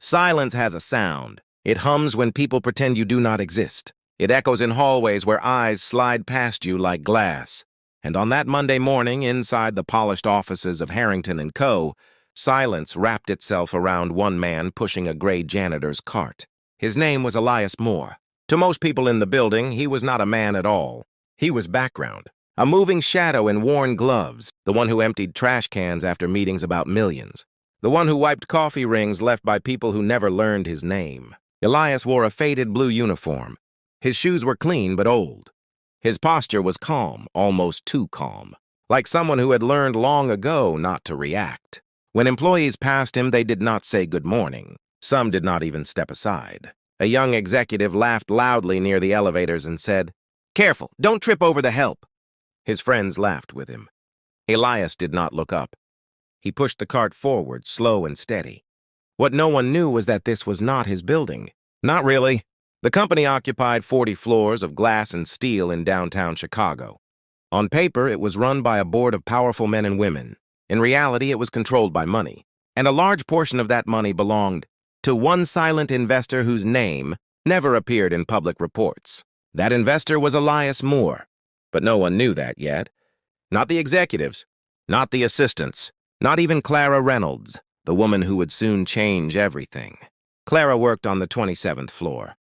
Silence has a sound. It hums when people pretend you do not exist. It echoes in hallways where eyes slide past you like glass. And on that Monday morning, inside the polished offices of Harrington & Co., silence wrapped itself around one man pushing a gray janitor's cart. His name was Elias Moore. To most people in the building, he was not a man at all. He was background. A moving shadow in worn gloves, the one who emptied trash cans after meetings about millions. The one who wiped coffee rings left by people who never learned his name. Elias wore a faded blue uniform. His shoes were clean but old. His posture was calm, almost too calm, like someone who had learned long ago not to react. When employees passed him, they did not say good morning. Some did not even step aside. A young executive laughed loudly near the elevators and said, "Careful, don't trip over the help." His friends laughed with him. Elias did not look up. He pushed the cart forward, slow and steady. What no one knew was that this was not his building. Not really. The company occupied 40 floors of glass and steel in downtown Chicago. On paper, it was run by a board of powerful men and women. In reality, it was controlled by money. And a large portion of that money belonged to one silent investor whose name never appeared in public reports. That investor was Elias Moore. But no one knew that yet. Not the executives, not the assistants, not even Clara Reynolds, the woman who would soon change everything. Clara worked on the 27th floor.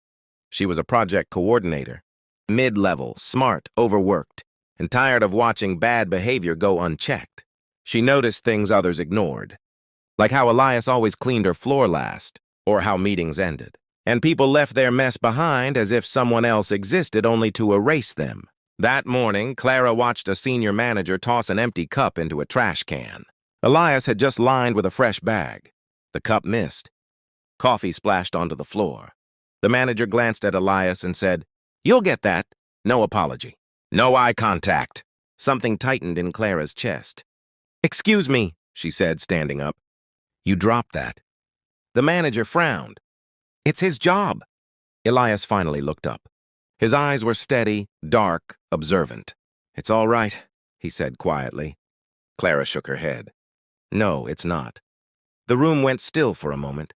She was a project coordinator, mid-level, smart, overworked, and tired of watching bad behavior go unchecked. She noticed things others ignored, like how Elias always cleaned her floor last, or how meetings ended. And people left their mess behind as if someone else existed only to erase them. That morning, Clara watched a senior manager toss an empty cup into a trash can. Elias had just lined with a fresh bag. The cup missed. Coffee splashed onto the floor. The manager glanced at Elias and said, "You'll get that." No apology. No eye contact. Something tightened in Clara's chest. "Excuse me," she said, standing up. "You dropped that." The manager frowned. "It's his job." Elias finally looked up. His eyes were steady, dark, observant. "It's all right," he said quietly. Clara shook her head. "No, it's not." The room went still for a moment.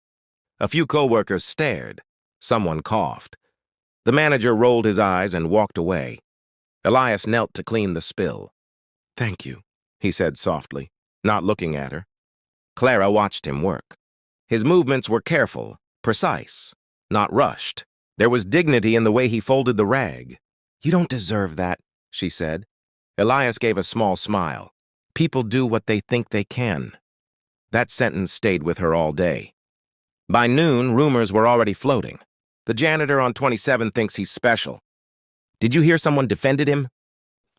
A few co-workers stared. Someone coughed. The manager rolled his eyes and walked away. Elias knelt to clean the spill. "Thank you," he said softly, not looking at her. Clara watched him work. His movements were careful, precise, not rushed. There was dignity in the way he folded the rag. "You don't deserve that," she said. Elias gave a small smile. "People do what they think they can." That sentence stayed with her all day. By noon, rumors were already floating. The janitor on 27 thinks he's special. Did you hear someone defended him?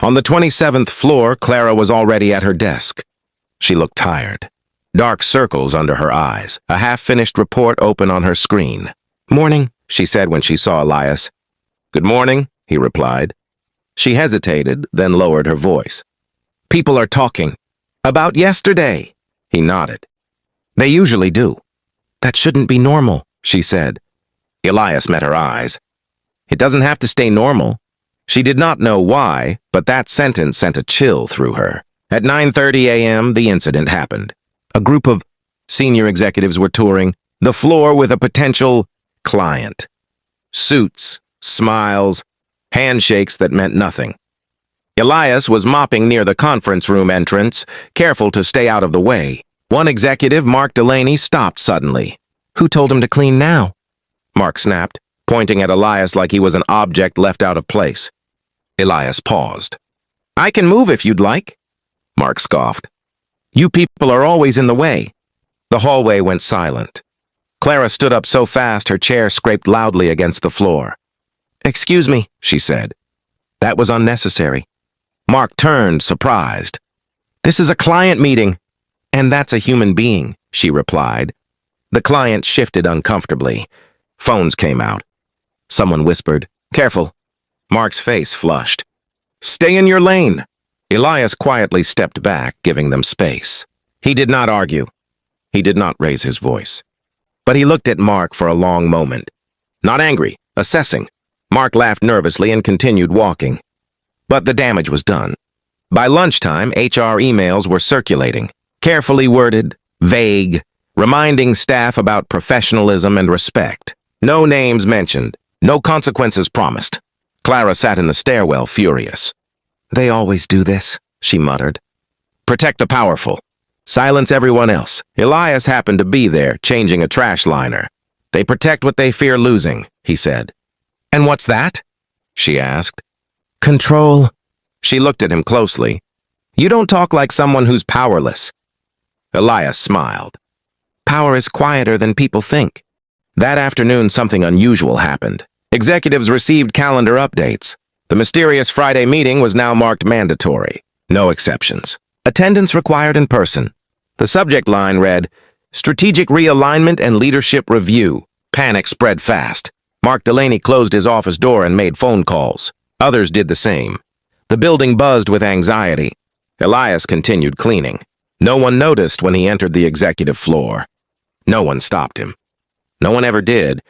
On the 27th floor, Clara was already at her desk. She looked tired. Dark circles under her eyes, a half-finished report open on her screen. "Morning," she said when she saw Elias. "Good morning," he replied. She hesitated, then lowered her voice. "People are talking. About yesterday." He nodded. "They usually do." "That shouldn't be normal," she said. Elias met her eyes. "It doesn't have to stay normal." She did not know why, but that sentence sent a chill through her. At 9:30 a.m., the incident happened. A group of senior executives were touring the floor with a potential client. Suits, smiles, handshakes that meant nothing. Elias was mopping near the conference room entrance, careful to stay out of the way. One executive, Mark Delaney, stopped suddenly. "Who told him to clean now?" Mark snapped, pointing at Elias like he was an object left out of place. Elias paused. "I can move if you'd like." Mark scoffed. "You people are always in the way." The hallway went silent. Clara stood up so fast her chair scraped loudly against the floor. "Excuse me," she said. That was unnecessary. Mark turned, surprised. "This is a client meeting." "And that's a human being," she replied. The client shifted uncomfortably. Phones came out. Someone whispered, "Careful." Mark's face flushed. "Stay in your lane." Elias quietly stepped back, giving them space. He did not argue. He did not raise his voice. But he looked at Mark for a long moment. Not angry, assessing. Mark laughed nervously and continued walking. But the damage was done. By lunchtime, HR emails were circulating. Carefully worded, vague, reminding staff about professionalism and respect. No names mentioned, no consequences promised. Clara sat in the stairwell, furious. "They always do this," she muttered. "Protect the powerful. Silence everyone else." Elias happened to be there, changing a trash liner. "They protect what they fear losing," he said. "And what's that?" she asked. "Control." She looked at him closely. "You don't talk like someone who's powerless." Elias smiled. "Power is quieter than people think." That afternoon, something unusual happened. Executives received calendar updates. The mysterious Friday meeting was now marked mandatory. No exceptions. Attendance required in person. The subject line read, "Strategic Realignment and Leadership Review." Panic spread fast. Mark Delaney closed his office door and made phone calls. Others did the same. The building buzzed with anxiety. Elias continued cleaning. No one noticed when he entered the executive floor. No one stopped him. No one ever did.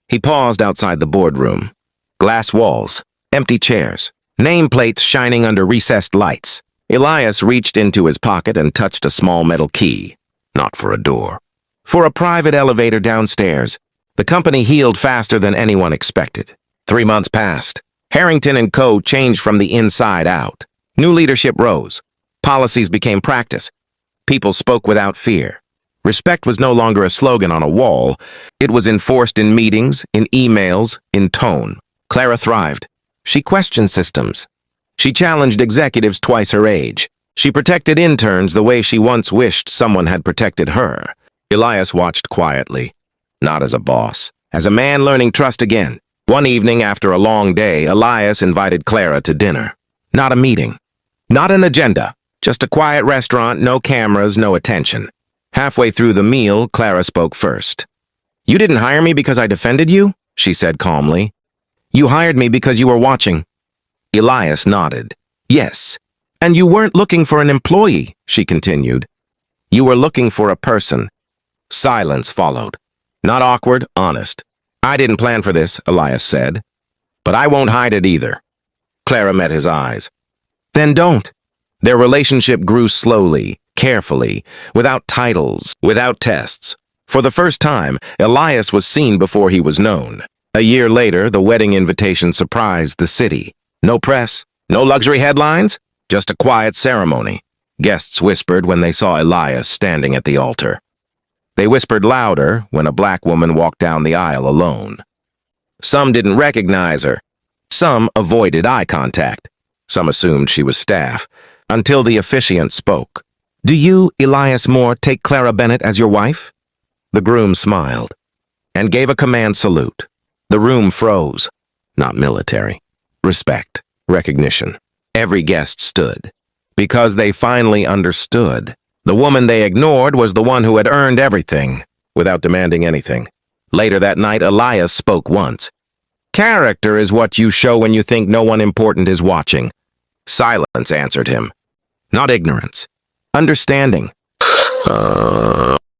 He paused outside the boardroom. Glass walls, empty chairs, nameplates shining under recessed lights. Elias reached into his pocket and touched a small metal key. Not for a door. For a private elevator downstairs. The company healed faster than anyone expected. 3 months passed. Harrington and Co. changed from the inside out. New leadership rose. Policies became practice. People spoke without fear. Respect was no longer a slogan on a wall. It was enforced in meetings, in emails, in tone. Clara thrived. She questioned systems. She challenged executives twice her age. She protected interns the way she once wished someone had protected her. Elias watched quietly. Not as a boss, as a man learning trust again. One evening after a long day, Elias invited Clara to dinner. Not a meeting. Not an agenda. Just a quiet restaurant, no cameras, no attention. Halfway through the meal, Clara spoke first. "You didn't hire me because I defended you?" she said calmly. "You hired me because you were watching." Elias nodded. "Yes. And you weren't looking for an employee," she continued. "You were looking for a person." Silence followed. Not awkward, honest. "I didn't plan for this," Elias said. "But I won't hide it either." Clara met his eyes. "Then don't." Their relationship grew slowly, carefully, without titles, without tests. For the first time, Elias was seen before he was known. A year later, the wedding invitation surprised the city. No press, no luxury headlines, just a quiet ceremony. Guests whispered when they saw Elias standing at the altar. They whispered louder when a black woman walked down the aisle alone. Some didn't recognize her. Some avoided eye contact. Some assumed she was staff, until the officiant spoke. "Do you, Elias Moore, take Clara Bennett as your wife?" The groom smiled and gave a command salute. The room froze. Not military. Respect. Recognition. Every guest stood. Because they finally understood. The woman they ignored was the one who had earned everything, without demanding anything. Later that night, Elias spoke once. "Character is what you show when you think no one important is watching." Silence answered him. Not ignorance. Understanding.